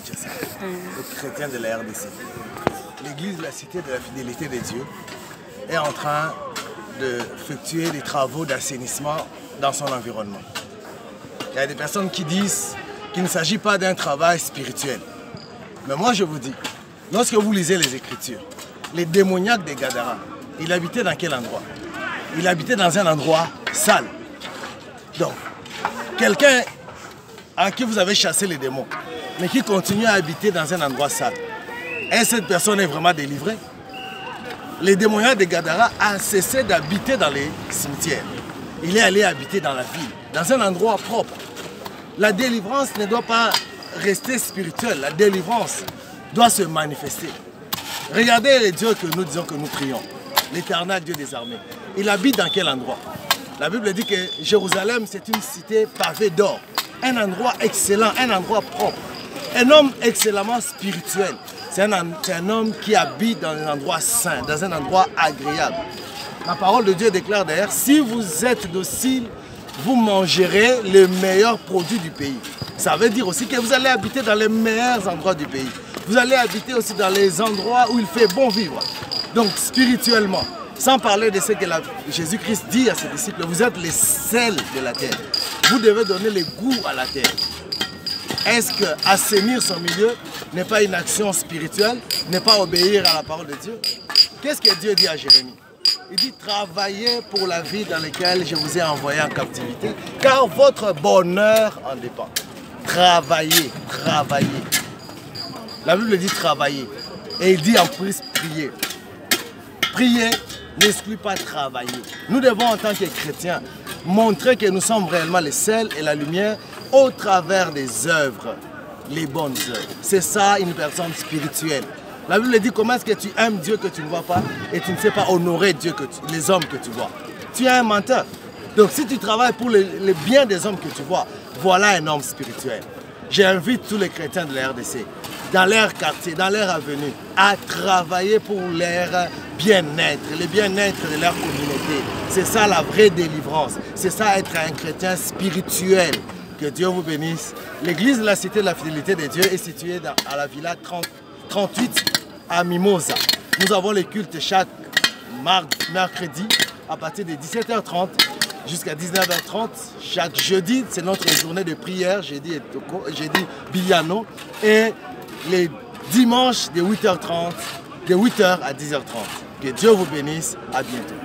le chrétien de la RDC. L'église de la Cité de la Fidélité de Dieu est en train d'effectuer des travaux d'assainissement dans son environnement. Il y a des personnes qui disent qu'il ne s'agit pas d'un travail spirituel. Mais moi je vous dis, lorsque vous lisez les Écritures, les démoniaques des Gadara, ils habitaient dans quel endroit? Ils habitaient dans un endroit sale. Donc, quelqu'un à qui vous avez chassé les démons, mais qui continue à habiter dans un endroit sale, est-ce que cette personne est vraiment délivrée? Les démoniaques de Gadara a cessé d'habiter dans les cimetières. Il est allé habiter dans la ville, dans un endroit propre. La délivrance ne doit pas rester spirituelle, la délivrance doit se manifester. Regardez les dieux que nous disons que nous prions, l'Éternel Dieu des armées. Il habite dans quel endroit? La Bible dit que Jérusalem, c'est une cité pavée d'or. Un endroit excellent, un endroit propre. Un homme excellemment spirituel. C'est un homme qui habite dans un endroit saint, dans un endroit agréable. La parole de Dieu déclare d'ailleurs, si vous êtes docile, vous mangerez les meilleurs produits du pays. Ça veut dire aussi que vous allez habiter dans les meilleurs endroits du pays. Vous allez habiter aussi dans les endroits où il fait bon vivre. Donc spirituellement, sans parler de ce que Jésus-Christ dit à ses disciples, vous êtes les sels de la terre. Vous devez donner le goût à la terre. Est-ce que assainir son milieu n'est pas une action spirituelle, n'est pas obéir à la parole de Dieu? Qu'est-ce que Dieu dit à Jérémie? Il dit, travaillez pour la vie dans laquelle je vous ai envoyé en captivité, car votre bonheur en dépend. Travaillez, travaillez. La Bible dit travailler. Et il dit en plus prier. Prier n'exclut pas travailler. Nous devons en tant que chrétiens montrer que nous sommes réellement les sel et la lumière au travers des œuvres, les bonnes œuvres. C'est ça une personne spirituelle. La Bible dit comment est-ce que tu aimes Dieu que tu ne vois pas et tu ne sais pas honorer Dieu les hommes que tu vois. Tu es un menteur. Donc si tu travailles pour le bien des hommes que tu vois, voilà un homme spirituel. J'invite tous les chrétiens de la RDC, dans leur quartier, dans leur avenue, à travailler pour leur bien-être, le bien-être de leur communauté. C'est ça la vraie délivrance. C'est ça être un chrétien spirituel. Que Dieu vous bénisse. L'église de la Cité de la Fidélité de Dieu est située à la Villa 38 à Mimosa. Nous avons les cultes chaque mercredi à partir de 17h30 jusqu'à 19h30. Chaque jeudi, c'est notre journée de prière, jeudi Biano. Et les dimanches de 8h30, de 8h à 10h30. Que Dieu vous bénisse. À bientôt.